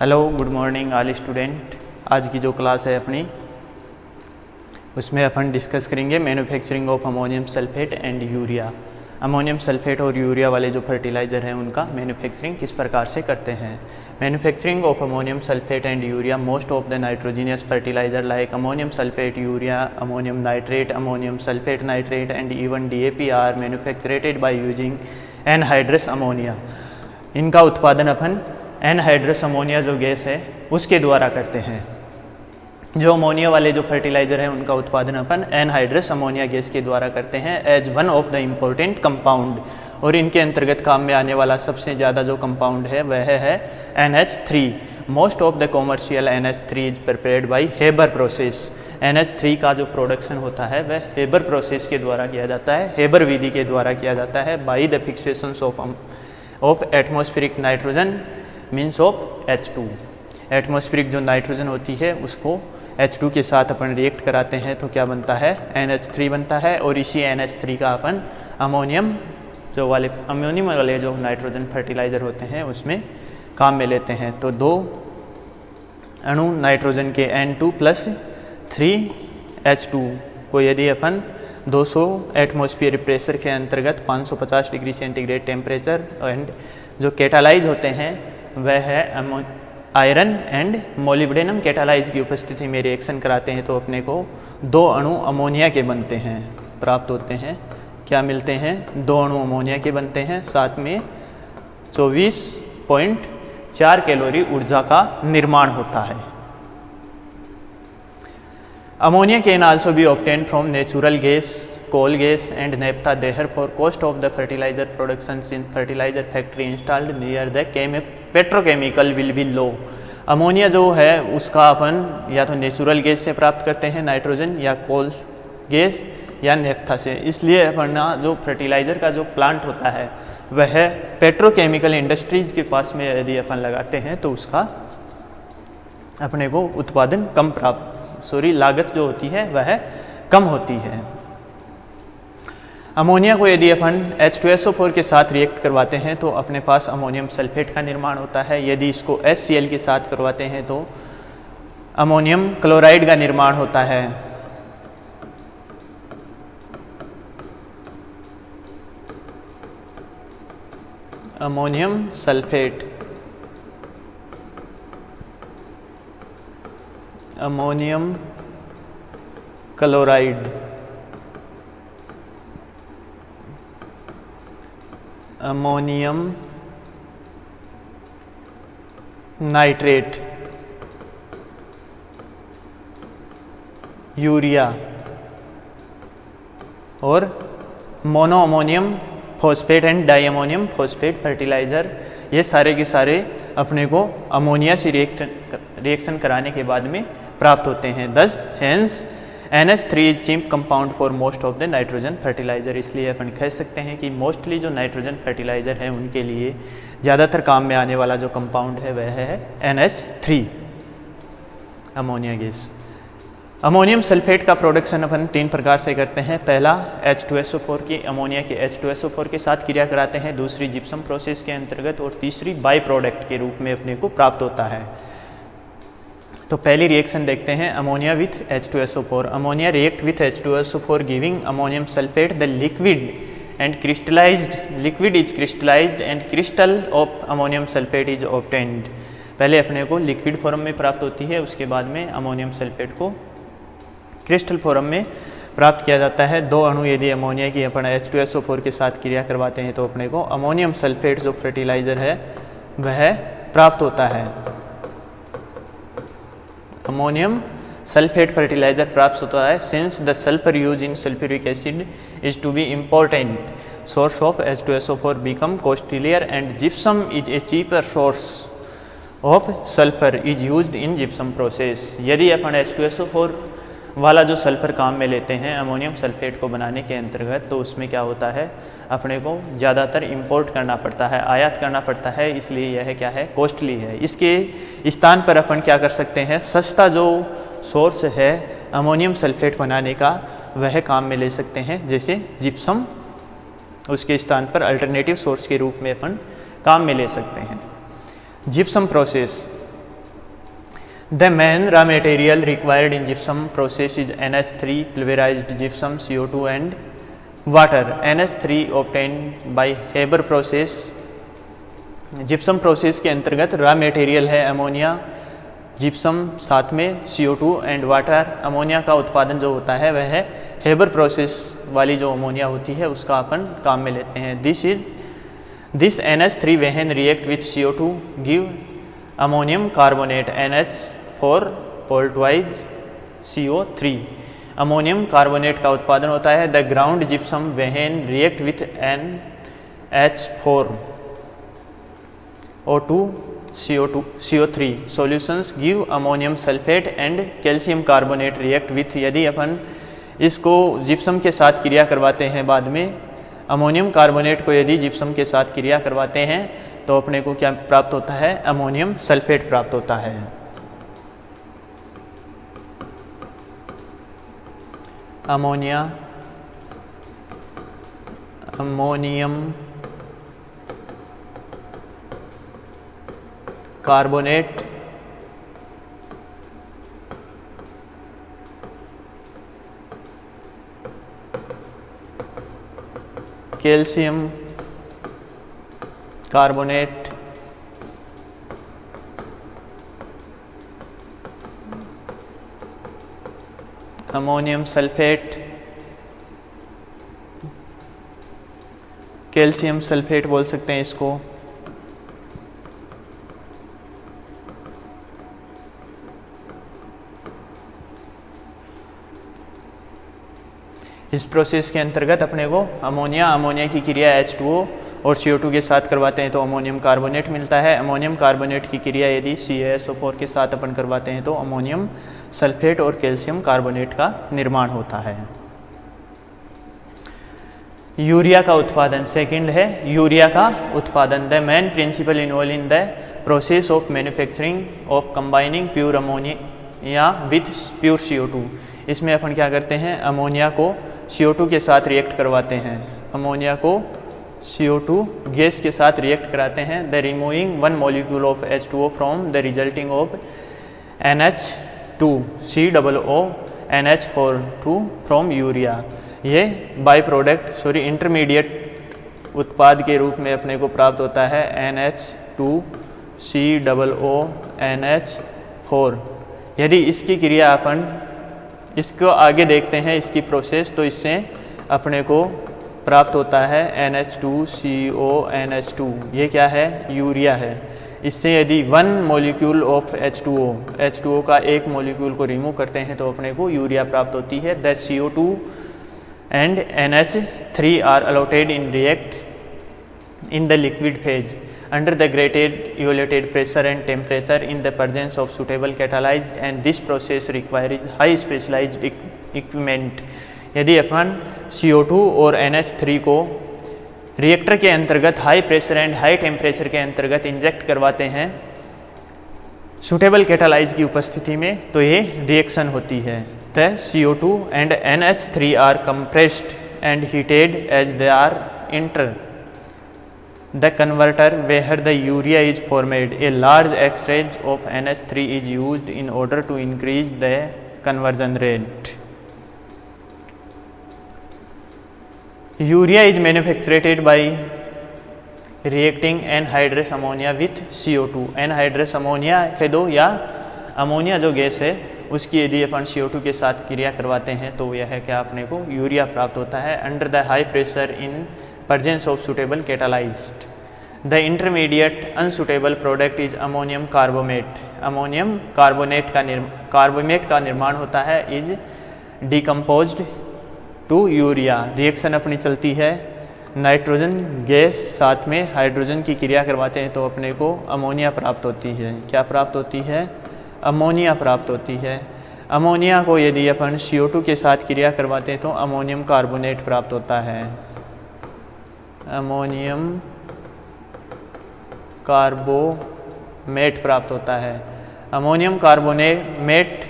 Hello good morning all student. आज की जो क्लास है अपनी उसमें अपन डिस्कस करेंगे manufacturing of ammonium sulphate and urea. Ammonium sulphate और यूरिया वाले जो फर्टिलाइज़र हैं उनका मैन्युफैक्चरिंग किस प्रकार से करते हैं। Manufacturing of ammonium sulphate and urea most of the nitrogenous fertiliser like ammonium sulphate, urea, ammonium nitrate, ammonium sulphate nitrate and even DAP are manufactured by using anhydrous ammonia. इनका उत्पादन अपन एनहाइड्रस अमोनिया जो gas है उसके द्वारा करते हैं। जो अमोनिया वाले जो फर्टिलाइज़र हैं उनका उत्पादन अपन एनहाइड्रस अमोनिया गैस के द्वारा करते हैं as one of the important compound. और इनके अंतर्गत काम में आने वाला सबसे ज़्यादा जो कंपाउंड है वह है NH3। Most of the commercial NH3 is prepared by Haber process. NH3 का जो प्रोडक्शन होता है वह हेबर प्रोसेस के द्वारा किया जाता है, हेबर विधि के द्वारा किया जाता है by the fixation of atmospheric nitrogen means of H2। Atmospheric जो नाइट्रोजन होती है उसको H2 के साथ अपन रिएक्ट कराते हैं तो क्या बनता है, NH3 बनता है। और इसी NH3 का अपन अमोनियम वाले जो नाइट्रोजन फर्टिलाइज़र होते हैं उसमें काम में लेते हैं। तो दो अणु नाइट्रोजन के N2+3H2 को यदि अपन 200 एटमॉस्फेयर प्रेशर के अंतर्गत 550 डिग्री सेंटीग्रेड टेम्परेचर एंड जो कैटालाइज होते हैं वह है आयरन एंड मोलिब्डेनम कैटालाइज की उपस्थिति में रिएक्शन कराते हैं तो अपने को दो अणु अमोनिया के बनते हैं, प्राप्त होते हैं। क्या मिलते हैं, दो अणु अमोनिया के बनते हैं, साथ में 24.4 कैलोरी ऊर्जा का निर्माण होता है। Ammonia can also be obtained from natural gas, coal gas and naphtha. Therefore, cost of the fertilizer production in fertilizer factory installed near the petrochemical will be low. Ammonia जो है उसका अपन या तो नेचुरल गैस से प्राप्त करते हैं nitrogen, या कोल गैस या नेफ्था से। इसलिए अपन जो फर्टिलाइज़र का जो प्लांट होता है वह पेट्रोकेमिकल इंडस्ट्रीज के पास में यदि अपन लगाते हैं तो उसका अपने को उत्पादन लागत जो होती है वह कम होती है। अमोनिया को यदि अपन H2SO4 के साथ रिएक्ट करवाते हैं तो अपने पास अमोनियम सल्फेट का निर्माण होता है। यदि इसको HCl के साथ करवाते हैं तो अमोनियम क्लोराइड का निर्माण होता है। Ammonium sulphate, ammonium chloride, ammonium nitrate, urea और mono ammonium phosphate and di ammonium phosphate fertiliser, ये सारे के सारे अपने को अमोनिया से रिएक्शन कराने के बाद में प्राप्त होते हैं। Thus hence NH3 is cheap compound for most of the nitrogen fertiliser. इसलिए अपन कह सकते हैं कि मोस्टली जो नाइट्रोजन फर्टिलाइज़र है उनके लिए ज़्यादातर काम में आने वाला जो कंपाउंड है वह है NH3 ammonia gas. Ammonium sulphate का प्रोडक्शन अपन 3 प्रकार से करते हैं। पहला H2SO4 की अमोनिया के H2SO4 के साथ क्रिया कराते हैं, दूसरी जिप्सम प्रोसेस के अंतर्गत और तीसरी बाई प्रोडक्ट के रूप में अपने को प्राप्त होता है। तो पहली रिएक्शन देखते हैं, ammonia with H2SO4। Ammonia react with H2SO4 giving ammonium sulphate the liquid and crystallised liquid is crystallised and crystal of ammonium sulphate is obtained. पहले अपने को लिक्विड फॉर्म में प्राप्त होती है, उसके बाद में अमोनियम सल्फेट को क्रिस्टल फॉर्म में प्राप्त किया जाता है। दो अणु यदि अमोनिया की अपन H2SO4 के साथ क्रिया करवाते हैं तो अपने को अमोनियम सल्फेट जो फर्टिलाइज़र है वह प्राप्त होता है। अमोनियम सल्फेट फर्टिलाइज़र प्राप्त होता है since the sulphur use in sulphuric acid is to be important source of H2SO4 become costlier and gypsum is a cheaper source of sulphur is used in gypsum process. यदि अपन H2SO4 वाला जो sulphur काम में लेते हैं ammonium sulphate को बनाने के अंतर्गत तो उसमें क्या होता है, अपने को ज़्यादातर इंपोर्ट करना पड़ता है, आयात करना पड़ता है, इसलिए यह क्या है, कॉस्टली है। इसके स्थान पर अपन क्या कर सकते हैं, सस्ता जो सोर्स है अमोनियम सल्फेट बनाने का वह काम में ले सकते हैं, जैसे जिप्सम उसके स्थान पर अल्टरनेटिव सोर्स के रूप में अपन काम में ले सकते हैं। Gypsum process, The main raw material required in gypsum process is NH3, pulverized gypsum, CO2 and water. NH3 obtained by Haber process. Gypsum process के अंतर्गत रॉ मटेरियल है अमोनिया, जिप्सम, साथ में CO2 एंड वाटर। अमोनिया का उत्पादन जो होता है वह हेबर प्रोसेस वाली जो अमोनिया होती है उसका अपन काम में लेते हैं। This NH3 when react with CO2 give ammonium carbonate NH4 whole twice CO3। Ammonium carbonate का उत्पादन होता है। The ground gypsum when react with NH4 O2 CO3 solutions give ammonium sulphate and calcium carbonate react with. यदि अपन इसको gypsum के साथ क्रिया करवाते हैं, बाद में अमोनियम कार्बोनेट को यदि जिप्सम के साथ क्रिया करवाते हैं तो अपने को क्या प्राप्त होता है? अमोनियम सल्फेट प्राप्त होता है। Ammonium carbonate calcium carbonate ammonium sulphate, calcium sulphate बोल सकते हैं इसको। इस प्रोसेस के अंतर्गत अपने को अमोनिया की क्रिया H2O और CO2 के साथ करवाते हैं तो अमोनियम कार्बोनेट मिलता है। अमोनियम कार्बोनेट की क्रिया यदि CaSO4 के साथ अपन करवाते हैं तो अमोनियम सल्फेट और कैल्शियम कार्बोनेट का निर्माण होता है। यूरिया का उत्पादन सेकंड है। यूरिया का उत्पादन the main principle involve in the process of manufacturing of combining pure ammonia with pure CO2। इसमें अपन क्या करते हैं? अमोनिया को CO2 के साथ रिएक्ट करवाते हैं। अमोनिया को CO2 गैस के साथ रिएक्ट कराते हैं। The removing one molecule of H2O from the resulting of NH2 COO NH4 from urea. ये बाई प्रोडक्ट इंटरमीडिएट उत्पाद के रूप में अपने को प्राप्त होता है NH2 COO NH4। यदि इसकी क्रिया अपन इसको आगे देखते हैं इसकी प्रोसेस, तो इससे अपने को प्राप्त होता है NH2CO NH2। ये क्या है? यूरिया है। इससे यदि वन मॉलिक्यूल ऑफ H2O का एक मॉलिक्यूल को रिमूव करते हैं तो अपने को यूरिया प्राप्त होती है। The CO2 and NH3 are allotted in react in the liquid phase under the graded evaluated pressure and temperature in the presence of suitable catalyst, and this process requires high specialized equipment। यदि अपन CO2 और NH3 को reactor के अंतर्गत high pressure and high temperature के अंतर्गत inject करवाते हैं suitable catalyse की उपस्थिति में, तो ये रिएक्शन होती है। The CO2 and NH3 are compressed and heated as they are enter the converter where the urea is formed। A large exchange of NH3 is used in order to increase the conversion rate। Urea is manufactured by reacting anhydrous ammonia with CO2। anhydrous ammonia कह दो या ammonia जो gas है उसकी यदि अपन CO2 के साथ क्रिया करवाते हैं तो यह है क्या अपने को यूरिया प्राप्त होता है। Under the high pressure in presence of suitable catalyst, the intermediate unsuitable product is ammonium carbonate। Ammonium carbonate का निर्माण होता है is decomposed to urea. Reaction अपनी चलती है, नाइट्रोजन गैस साथ में हाइड्रोजन की क्रिया करवाते हैं तो अपने को अमोनिया प्राप्त होती है। क्या प्राप्त होती है? अमोनिया प्राप्त होती है। अमोनिया को यदि अपन CO2 के साथ क्रिया करवाते हैं तो अमोनियम कार्बोनेट प्राप्त होता है। अमोनियम कार्बोमेट प्राप्त होता है। अमोनियम कार्बोनेट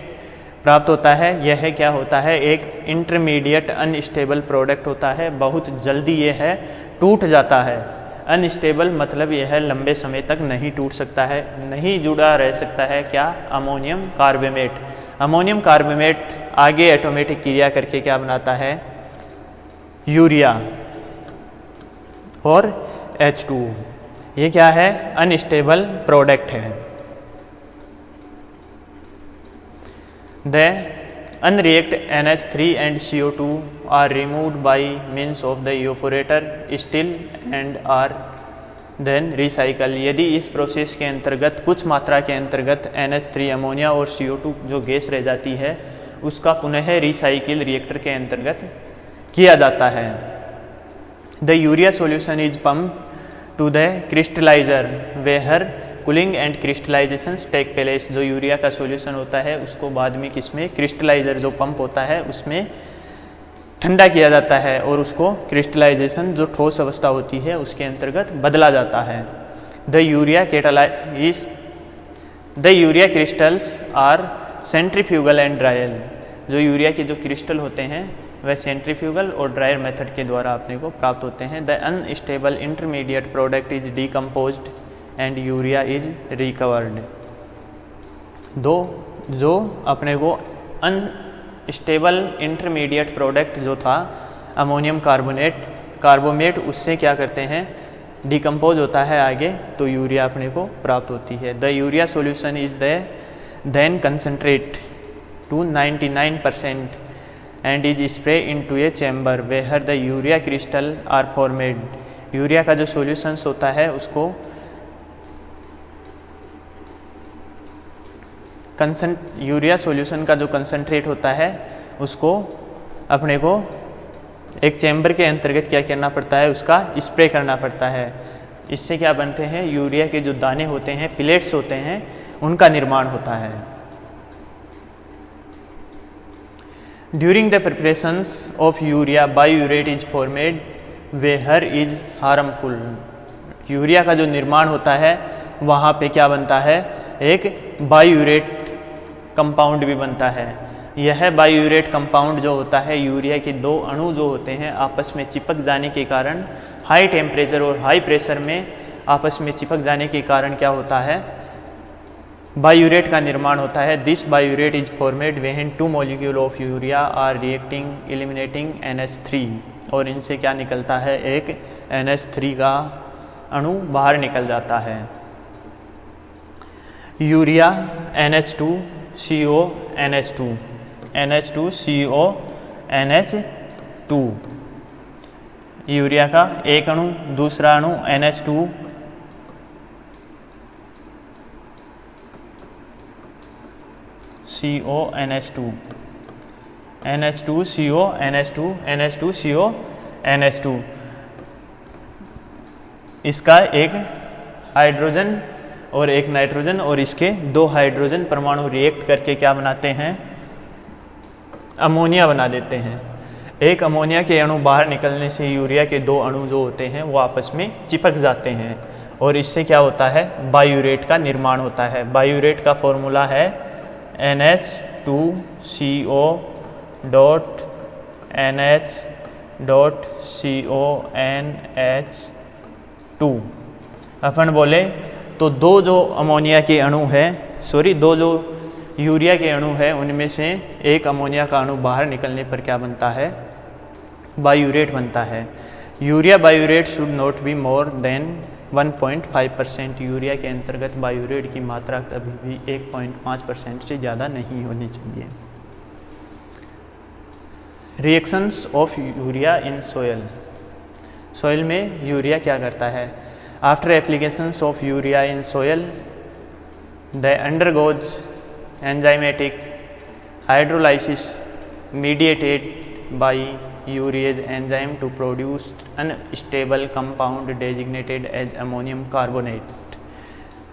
प्राप्त होता है। यह क्या होता है? एक इंटरमीडिएट अनस्टेबल प्रोडक्ट होता है। बहुत जल्दी ये है टूट जाता है। अनस्टेबल मतलब यह है लंबे समय तक नहीं टूट सकता है, नहीं जुड़ा रह सकता है। क्या? Ammonium carbonate. अमोनियम कार्बोनेट आगे एटोमेटिक क्रिया करके क्या बनाता है? यूरिया और H2। ये क्या है? अनस्टेबल प्रोडक्ट है। The unreact NH3 and CO2 are removed by means of the evaporator still and are then recycle। यदि इस प्रोसेस के अंतर्गत कुछ मात्रा के अंतर्गत NH3 अमोनिया और CO2 जो गैस रह जाती है उसका पुनः रिसाइकिल रिएक्टर के अंतर्गत किया जाता है। The urea solution is pump to the crystalliser where cooling and crystallisation take place. जो यूरिया का सॉल्यूशन होता है उसको बाद में किसमें? क्रिस्टलाइजर जो पंप होता है उसमें ठंडा किया जाता है और उसको क्रिस्टलाइजेशन जो ठोस अवस्था होती है उसके अंतर्गत बदला जाता है। The urea crystals are centrifugal and dried. जो यूरिया के जो क्रिस्टल होते हैं वह सेंट्रीफ्यूगल और ड्रायर मेथड के द्वारा अपने को प्राप्त होते हैं। The unstable intermediate product is decomposed and urea is recovered. जो अपने को अनस्टेबल इंटरमीडिएट प्रोडक्ट जो था अमोनियम कार्बोनेट उससे क्या करते हैं? डिकम्पोज होता है आगे, तो यूरिया अपने को प्राप्त होती है। The urea solution is then concentrate to 99% and is spray into a chamber where the urea crystal are formed. Urea का जो सॉल्यूशंस होता है उसको यूरिया सॉल्यूशन का जो कंसनट्रेट होता है उसको अपने को एक चैम्बर के अंतर्गत क्या करना पड़ता है? उसका स्प्रे करना पड़ता है। इससे क्या बनते हैं? यूरिया के जो दाने होते हैं, पिलेट्स होते हैं, उनका निर्माण होता है। During the preparations of urea biuret is formed where is harmful. Urea का जो निर्माण होता है वहाँ पे क्या बनता है? एक बायोयूरेट कंपाउंड भी बनता है। यह बायोयूरेट कंपाउंड जो होता है यूरिया के दो अणु जो होते हैं आपस में चिपक जाने के कारण, हाई टेम्परेचर और हाई प्रेशर में आपस में चिपक जाने के कारण क्या होता है? बायोयूरेट का निर्माण होता है। This biuret is formed when 2 molecule of urea are reacting eliminating NH3। और इनसे क्या निकलता है? एक NH3 का अणु बाहर निकल जाता है। Urea NH2 CO NH2 NH2 CO NH2। Urea का एक अणु, दूसरा अणु NH2 CO NH2 NH2 CO NH2 NH2 CO NH2। इसका एक हाइड्रोजन और एक नाइट्रोजन और इसके 2 हाइड्रोजन परमाणु रिएक्ट करके क्या बनाते हैं? अमोनिया बना देते हैं। एक अमोनिया के अणु बाहर निकलने से यूरिया के 2 अणु जो होते हैं वो आपस में चिपक जाते हैं और इससे क्या होता है? बायोयूरेट का निर्माण होता है। बायोयूरेट का फॉर्मूला है NH2CO NH.CONH2। अपन बोले तो दो जो अमोनिया के अणु है, दो जो यूरिया के अणु है उनमें से एक अमोनिया का अणु बाहर निकलने पर क्या बनता है? बायोयूरेट बनता है। Urea biuret should not be more than 1.5%। Urea के अंतर्गत बायोयूरेट की मात्रा कभी भी 1.5% से ज़्यादा नहीं होनी चाहिए। Reactions of urea in soil. Soil में यूरिया क्या करता है? After applications of urea in soil the undergoes enzymatic hydrolysis mediated by urease enzyme to produce unstable compound designated as ammonium carbonate.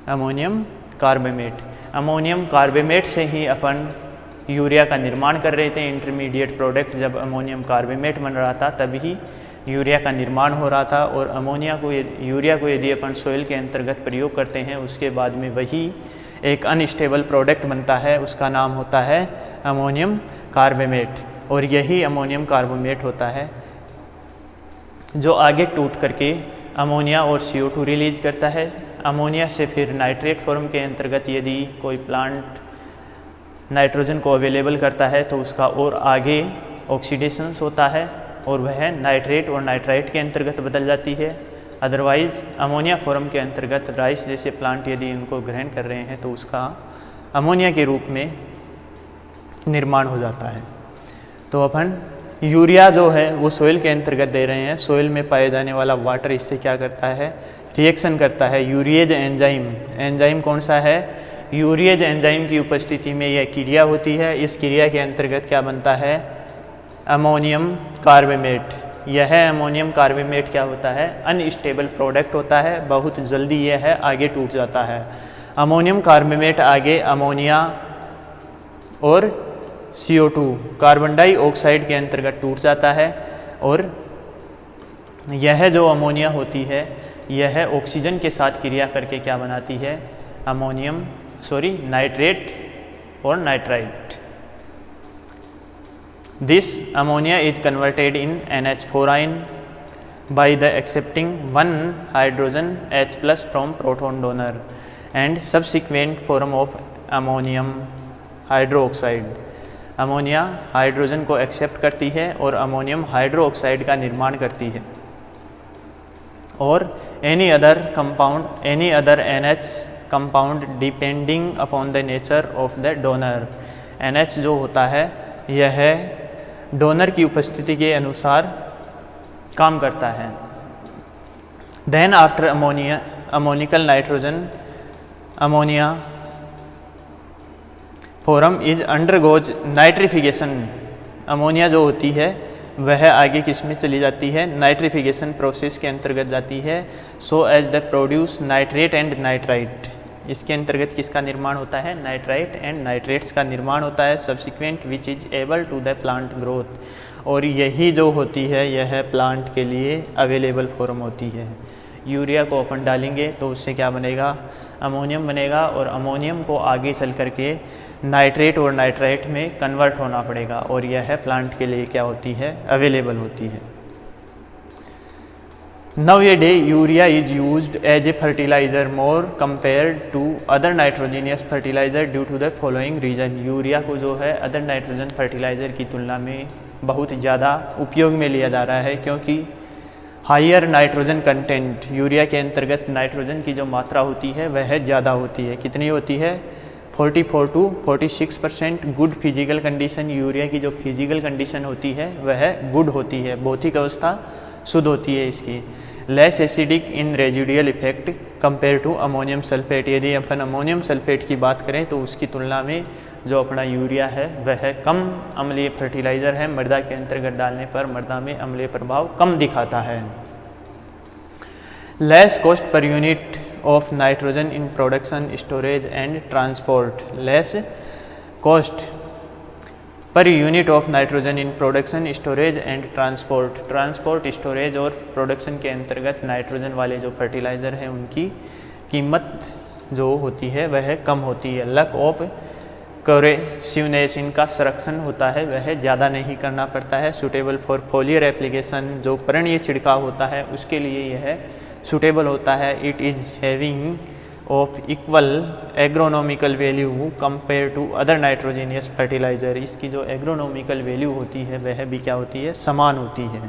Ammonium carbonate से ही अपन urea का निर्माण कर रहे थे। इंटरमीडिएट प्रोडक्ट जब अमोनियम कार्बोनेट बन रहा था तभी यूरिया का निर्माण हो रहा था और यूरिया को यदि अपन सोइल के अंतर्गत प्रयोग करते हैं उसके बाद में वही एक अनस्टेबल प्रोडक्ट बनता है, उसका नाम होता है अमोनियम कार्बोनेट। और यही अमोनियम कार्बोनेट होता है जो आगे टूट करके अमोनिया और CO2 रिलीज करता है। अमोनिया से फिर नाइट्रेट फॉर्म के अंतर्गत यदि कोई प्लांट नाइट्रोजन को अवेलेबल करता है तो उसका और आगे ऑक्सीडेशंस होता है और वह नाइट्रेट और नाइट्राइट के अंतर्गत बदल जाती है। अदरवाइज अमोनिया फॉर्म के अंतर्गत राइस जैसे प्लांट यदि इनको ग्रहण कर रहे हैं तो उसका अमोनिया के रूप में निर्माण हो जाता है। तो अपन यूरिया जो है वो सोइल के अंतर्गत दे रहे हैं। सोइल में पाए जाने वाला वाटर इससे क्या करता है, रिएक्शन करता है। यूरिएज एंजाइम, एंजाइम कौन सा है, यूरिएज एंजाइम की उपस्थिति में यह क्रिया होती है। इस क्रिया के अंतर्गत क्या बनता है, अमोनियम कार्बोनेट। यह अमोनियम कार्बोनेट क्या होता है, अनस्टेबल प्रोडक्ट होता है, बहुत जल्दी यह है आगे टूट जाता है। अमोनियम कार्बोनेट आगे अमोनिया और CO2 कार्बन डाइऑक्साइड के अंतर्गत टूट जाता है और यह जो अमोनिया होती है यह ऑक्सीजन के साथ क्रिया करके क्या बनाती है, नाइट्रेट और nitrite. This ammonia is converted in NH4 ion by the accepting one hydrogen H+ from proton donor and subsequent form of ammonium hydroxide। Ammonia hydrogen को एक्सेप्ट करती है और अमोनियम हाइड्रोक्साइड का निर्माण करती है और any other NH compound depending upon the nature of the donor. NH जो होता है यह डोनर की उपस्थिति के अनुसार काम करता है। Then after ammoniacal nitrogen ammonia form is undergoes nitrification. Ammonia जो होती है वह आगे किस में चली जाती है, नाइट्रिफिकेशन प्रोसेस के अंतर्गत जाती है। So as the produce nitrate and nitrite. इसके अंतर्गत किसका निर्माण होता है, नाइट्राइट एंड नाइट्रेट्स का निर्माण होता है। Subsequent which is able to the plant growth. और यही जो होती है यह प्लांट के लिए अवेलेबल फॉर्म होती है। यूरिया को अपन डालेंगे तो उससे क्या बनेगा, अमोनियम बनेगा और अमोनियम को आगे चल करके नाइट्रेट और नाइट्राइट में कन्वर्ट होना पड़ेगा और यह प्लांट के लिए क्या होती है, अवेलेबल होती है। Nowadays urea is used as a fertilizer more compared to other nitrogenous fertilizer due to the following reason। Urea को जो है अदर नाइट्रोजन फर्टिलाइज़र की तुलना में बहुत ज़्यादा उपयोग में लिया जा रहा है क्योंकि हायर नाइट्रोजन कंटेंट, यूरिया के अंतर्गत नाइट्रोजन की जो मात्रा होती है वह ज़्यादा होती है। कितनी होती है, 44 to 46%। Good physical condition, urea की जो फिजिकल कंडीशन होती है वह गुड होती है, भौतिक अवस्था शुद्ध होती है इसकी। Less acidic in residual effect compare to ammonium sulphate. यदि अपन अमोनियम सल्फेट की बात करें तो उसकी तुलना में जो अपना यूरिया है वह कम अम्लीय फर्टिलाइज़र है। मृदा के अंतर्गत डालने पर मृदा में अम्लीय प्रभाव कम दिखाता है। Less cost per unit of nitrogen in production, storage and transport. Less cost per unit of nitrogen in production, storage and transport. Transport, storage और प्रोडक्शन के अंतर्गत नाइट्रोजन वाले जो फर्टिलाइज़र हैं उनकी कीमत जो होती है वह कम होती है। लक ऑफ कोरेसिवनेस, इनका संरक्षण होता है वह ज़्यादा नहीं करना पड़ता है। सूटेबल फॉर फोलियर एप्लीकेशन, जो पर्णीय छिड़काव होता है उसके लिए यह सूटेबल होता है। It is having of equal agronomical value compare to other nitrogenous fertiliser. इसकी जो एग्रोनॉमिकल वैल्यू होती है वह भी क्या होती है, समान होती है।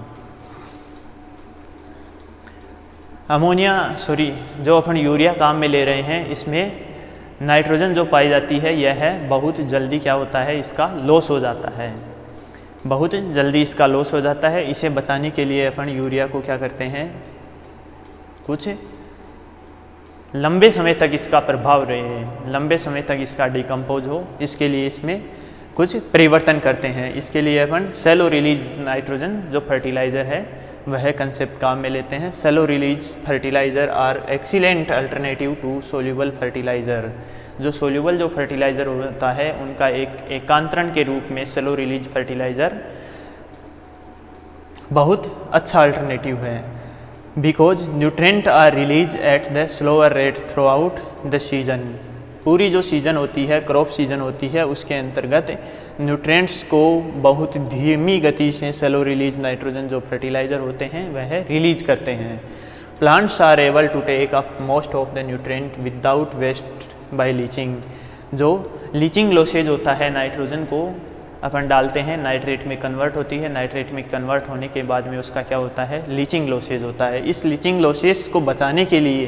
जो अपन यूरिया काम में ले रहे हैं इसमें नाइट्रोजन जो पाई जाती है यह बहुत जल्दी क्या होता है, इसका लॉस हो जाता है, बहुत जल्दी इसका लॉस हो जाता है। इसे बचाने के लिए अपन यूरिया को क्या करते हैं, कुछ लंबे समय तक इसका प्रभाव रहे, लंबे समय तक इसका डिकम्पोज हो, इसके लिए इसमें कुछ परिवर्तन करते हैं। इसके लिए अपन सेलो रिलीज नाइट्रोजन जो फर्टिलाइज़र है वह कंसेप्ट काम में लेते हैं। Slow release fertiliser are excellent alternative to soluble fertiliser. जो सोल्यूबल जो फर्टिलाइज़र होता है उनका एक एकांतरण के रूप में सेलो रिलीज फर्टिलाइज़र बहुत अच्छा अल्टरनेटिव है। Because nutrient are release at the slower rate throughout the season. पूरी जो सीज़न होती है, क्रॉप सीजन होती है, उसके अंतर्गत न्यूट्रेंट्स को बहुत धीमी गति से सेलो रिलीज नाइट्रोजन जो फर्टिलाइज़र होते हैं वह रिलीज करते हैं। Plants are able to take up most of the nutrient without waste by leaching। जो लीचिंग लॉसेज होता है नाइट्रोजन को अपन डालते हैं, नाइट्रेट में कन्वर्ट होती है, नाइट्रेट में कन्वर्ट होने के बाद में उसका क्या होता है, लीचिंग लॉसेज होता है। इस लीचिंग लॉसेज को बचाने के लिए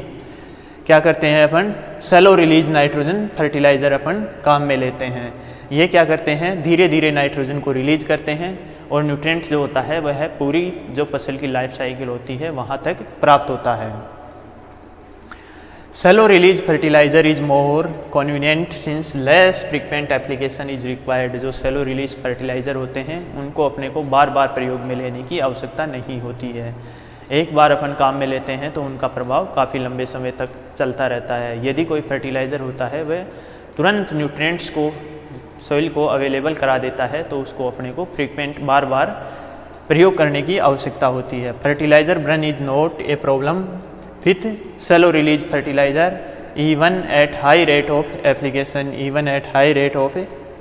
क्या करते हैं अपन, सेलो रिलीज नाइट्रोजन फर्टिलाइज़र अपन काम में लेते हैं। ये क्या करते हैं, धीरे धीरे नाइट्रोजन को रिलीज करते हैं और न्यूट्रिएंट्स जो होता है वह पूरी जो फसल की लाइफ साइकिल होती है वहाँ तक प्राप्त होता है। Slow release fertiliser is more convenient since less frequent application is required. जो सेलो रिलीज फर्टिलाइज़र होते हैं उनको अपने को बार बार प्रयोग में लेने की आवश्यकता नहीं होती है। एक बार अपन काम में लेते हैं तो उनका प्रभाव काफ़ी लंबे समय तक चलता रहता है। यदि कोई फर्टिलाइज़र होता है वह तुरंत न्यूट्रिएंट्स को सॉइल को अवेलेबल करा देता है तो उसको अपने को फ्रीक्वेंट बार बार प्रयोग करने की आवश्यकता होती है। Fertiliser burn is not a problem with slow release fertiliser even at high rate of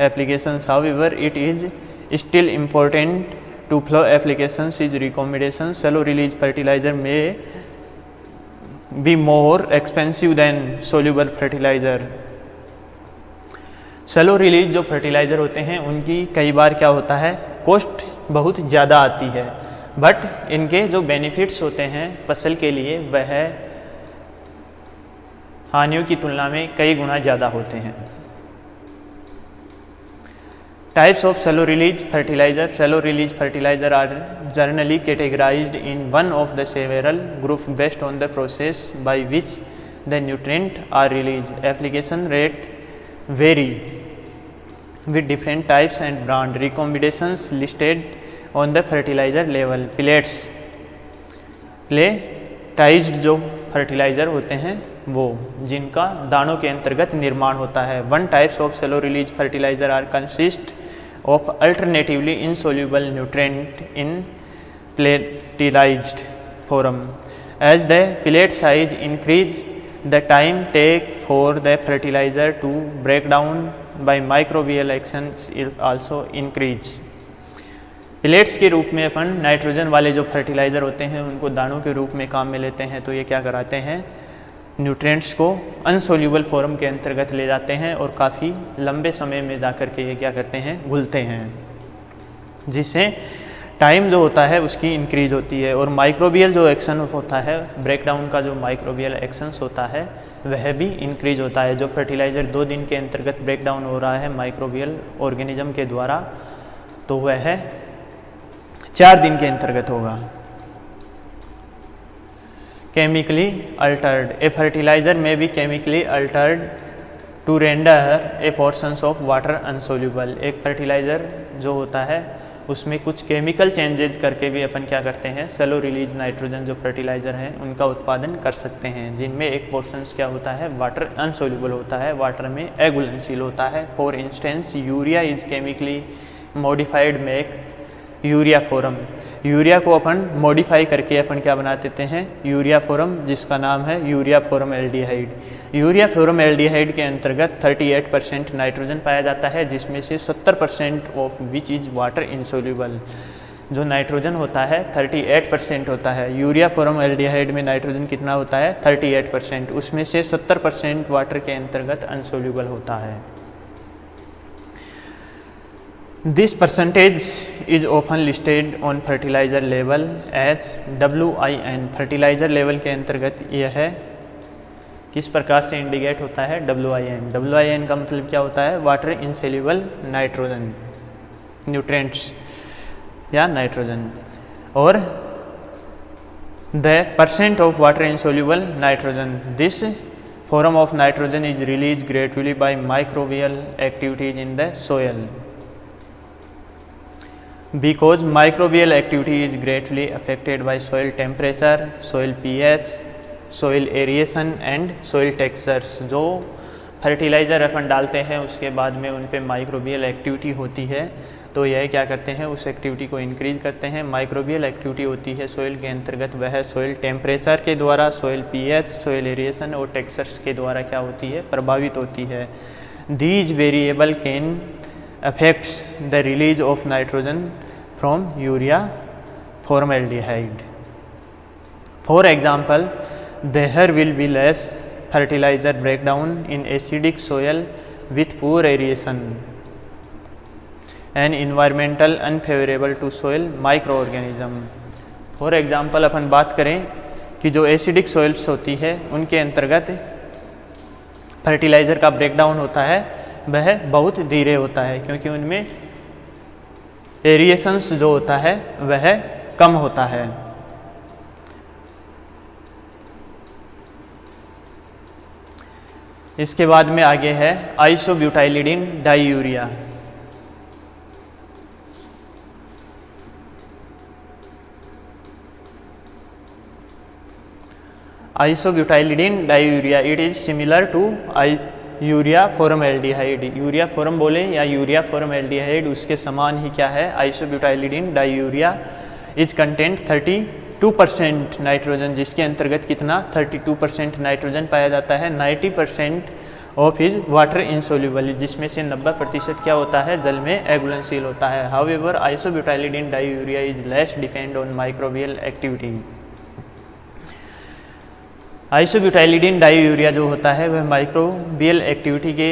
application however it is still important to flow applications is recommendation. Shallow release fertilizer may be more expensive than soluble fertilizer. Shallow release जो fertiliser होते हैं उनकी कई बार क्या होता है, cost बहुत ज़्यादा आती है, बट इनके जो बेनिफिट्स होते हैं फसल के लिए वह हानियों की तुलना में कई गुना ज़्यादा होते हैं। Types of shallow release fertilizer. Shallow release fertilizer are generally categorized in one of the several groups based on the process by which the nutrient are released. Application rate vary with different types and brand. Recommendations listed on the fertilizer level. Pellets, pelletized जो fertiliser होते हैं वो जिनका दानों के अंतर्गत निर्माण होता है। One types of slow release fertiliser are consist of alternatively insoluble nutrient in pelletized form. As the pellet size increase, the time take for the fertilizer to break down by microbial actions is also increase. Pellets के रूप में अपन nitrogen वाले जो fertiliser होते हैं उनको दानों के रूप में काम में लेते हैं, तो ये क्या कराते हैं, न्यूट्रिएंट्स को अनसोल्यूबल फॉर्म के अंतर्गत ले जाते हैं और काफ़ी लंबे समय में जाकर के ये क्या करते हैं, घुलते हैं, जिससे टाइम जो होता है उसकी इंक्रीज होती है। और माइक्रोबियल जो एक्शन होता है, ब्रेकडाउन का जो माइक्रोबियल एक्शंस होता है वह भी इंक्रीज होता है। जो फर्टिलाइज़र 2 दिन के अंतर्गत ब्रेकडाउन हो रहा है माइक्रोबियल ऑर्गेनिज्म के द्वारा, तो वह 4 दिन के अंतर्गत होगा। Chemically altered. A fertilizer may be chemically altered to render a portions of water insoluble. एक फर्टिलाइज़र जो होता है उसमें कुछ केमिकल चेंजेज करके भी अपन क्या करते हैं, सेलो रिलीज नाइट्रोजन जो फर्टिलाइज़र हैं उनका उत्पादन कर सकते हैं, जिनमें एक पोर्शंस क्या होता है, वाटर अनसोल्यूबल होता है, वाटर में अघुलनशील होता है। For instance urea is chemically modified make urea form. Urea को अपन मॉडिफाई करके अपन क्या बना देते हैं, यूरिया फॉरम, जिसका नाम है urea form aldehyde. Urea form aldehyde के अंतर्गत 38% नाइट्रोजन पाया जाता है, जिसमें से 70% of which is water insoluble. जो नाइट्रोजन होता है 38% होता है। यूरिया फॉरम एल्डिहाइड में नाइट्रोजन कितना होता है, 38%, उसमें से 70% वाटर के अंतर्गत अनसोल्यूबल होता है। This percentage is often listed on fertilizer level as WIN। Fertiliser level के अंतर्गत यह किस प्रकार से इंडिकेट होता है, WIN। WIN का मतलब क्या होता है, वाटर इनसोल्यूबल नाइट्रोजन, न्यूट्रिएंट्स या नाइट्रोजन, और the percent of water insoluble nitrogen. This form of nitrogen is released gradually by microbial activities in the soil. Because microbial activity is greatly affected by soil temperature, soil pH, soil aeration and soil textures। जो fertiliser अपन डालते हैं उसके बाद में उन पे microbial activity होती है, तो यह क्या करते हैं, उस एक्टिविटी को इंक्रीज करते हैं। माइक्रोबियल एक्टिविटी होती है सॉइल के अंतर्गत, वह सॉइल टेम्परेचर के द्वारा, सॉइल पीएच, सॉइल एरिएशन और टेक्सचर्स के द्वारा क्या होती है, प्रभावित होती है। These variable can affects the release of nitrogen from urea formaldehyde. For example there will be less fertiliser breakdown in acidic soil with poor aeration and environmental unfavourable to soil micro organism. For example अपन बात करें कि जो acidic soils होती है उनके अंतर्गत fertiliser का ब्रेकडाउन होता है वह बहुत धीरे होता है, क्योंकि उनमें एरिएशंस जो होता है वह कम होता है। इसके बाद में आगे है isobutylidene diurea. Isobutylidene diurea it is similar to urea formaldehyde. Urea form बोले या यूरिया फॉर्मएल्डिहाइड उसके समान ही क्या है isobutylidene diurea is content 32% nitrogen, जिसके अंतर्गत कितना 32% नाइट्रोजन पाया जाता है। 90% ऑफ इज वाटर इनसोल्यूबल, जिसमें से 90% क्या होता है जल में एगुलेंसील होता है। However isobutylidene diurea is less depend on microbial activity. Isobutylidene diurea जो होता है वह माइक्रोबियल एक्टिविटी के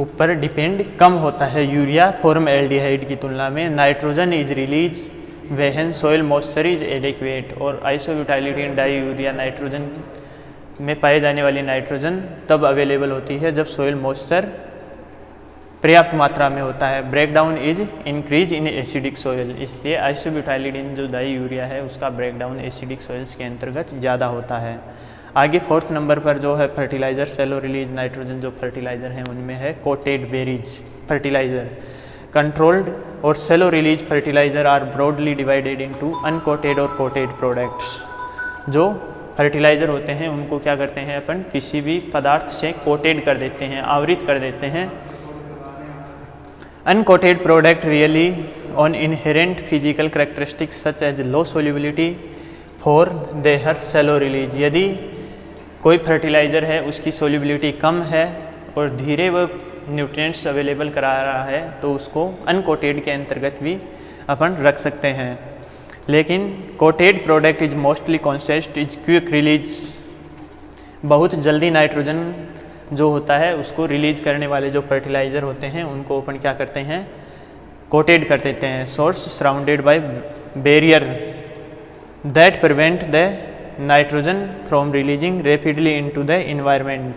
ऊपर डिपेंड कम होता है यूरिया फॉर्मएल्डिहाइड की तुलना में। Nitrogen is release when soil moisture is adequate, और आइसोब्यूटाइलिडीन डाईयूरिया नाइट्रोजन में पाए जाने वाली नाइट्रोजन तब अवेलेबल होती है जब सोइल मॉइस्चर पर्याप्त मात्रा में होता है। Breakdown is increase in acidic soil, इसलिए आइसोब्यूटाइलिडीन जो डाईयूरिया है उसका ब्रेकडाउन एसिडिक सोइल्स के अंतर्गत ज़्यादा होता है। आगे 4th नंबर पर जो है फर्टिलाइज़र सेलो रिलीज नाइट्रोजन जो फर्टिलाइज़र हैं उनमें है कोटेड बेरीज फर्टिलाइज़र। कंट्रोल्ड और slow release fertiliser are broadly divided into uncoated और कोटेड प्रोडक्ट्स। जो फर्टिलाइज़र होते हैं उनको क्या करते हैं अपन किसी भी पदार्थ से कोटेड कर देते हैं, आवृत कर देते हैं। Uncoated product really on inherent physical characteristics such as low solubility for their slow release. यदि कोई फर्टिलाइज़र है उसकी सोल्यूबिलिटी कम है और धीरे वह न्यूट्रिएंट्स अवेलेबल करा रहा है तो उसको अनकोटेड के अंतर्गत भी अपन रख सकते हैं। लेकिन coated product is mostly consist is quick release, बहुत जल्दी नाइट्रोजन जो होता है उसको रिलीज करने वाले जो फर्टिलाइज़र होते हैं उनको अपन क्या करते हैं कोटेड कर देते हैं। Source surrounded by barrier that prevent the nitrogen from releasing rapidly into the environment,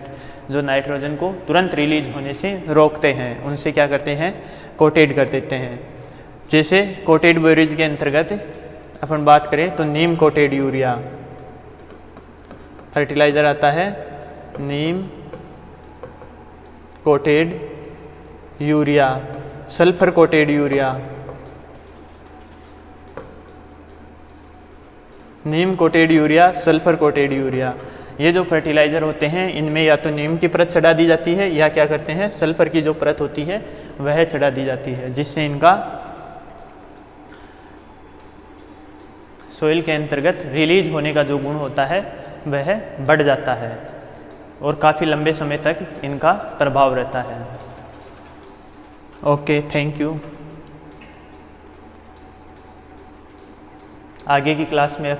जो नाइट्रोजन को तुरंत रिलीज होने से रोकते हैं उनसे क्या करते हैं कोटेड कर देते हैं। जैसे कोटेड बेरीज के अंतर्गत अपन बात करें तो नीम कोटेड यूरिया फर्टिलाइज़र आता है, neem coated urea, sulphur coated urea, neem coated urea, sulphur coated urea. ये जो फर्टिलाइज़र होते हैं इनमें या तो नीम की परत चढ़ा दी जाती है या क्या करते हैं सल्फर की जो परत होती है वह चढ़ा दी जाती है, जिससे इनका सोइल के अंतर्गत रिलीज होने का जो गुण होता है वह बढ़ जाता है और काफ़ी लंबे समय तक इनका प्रभाव रहता है। Okay, thank you. आगे की क्लास में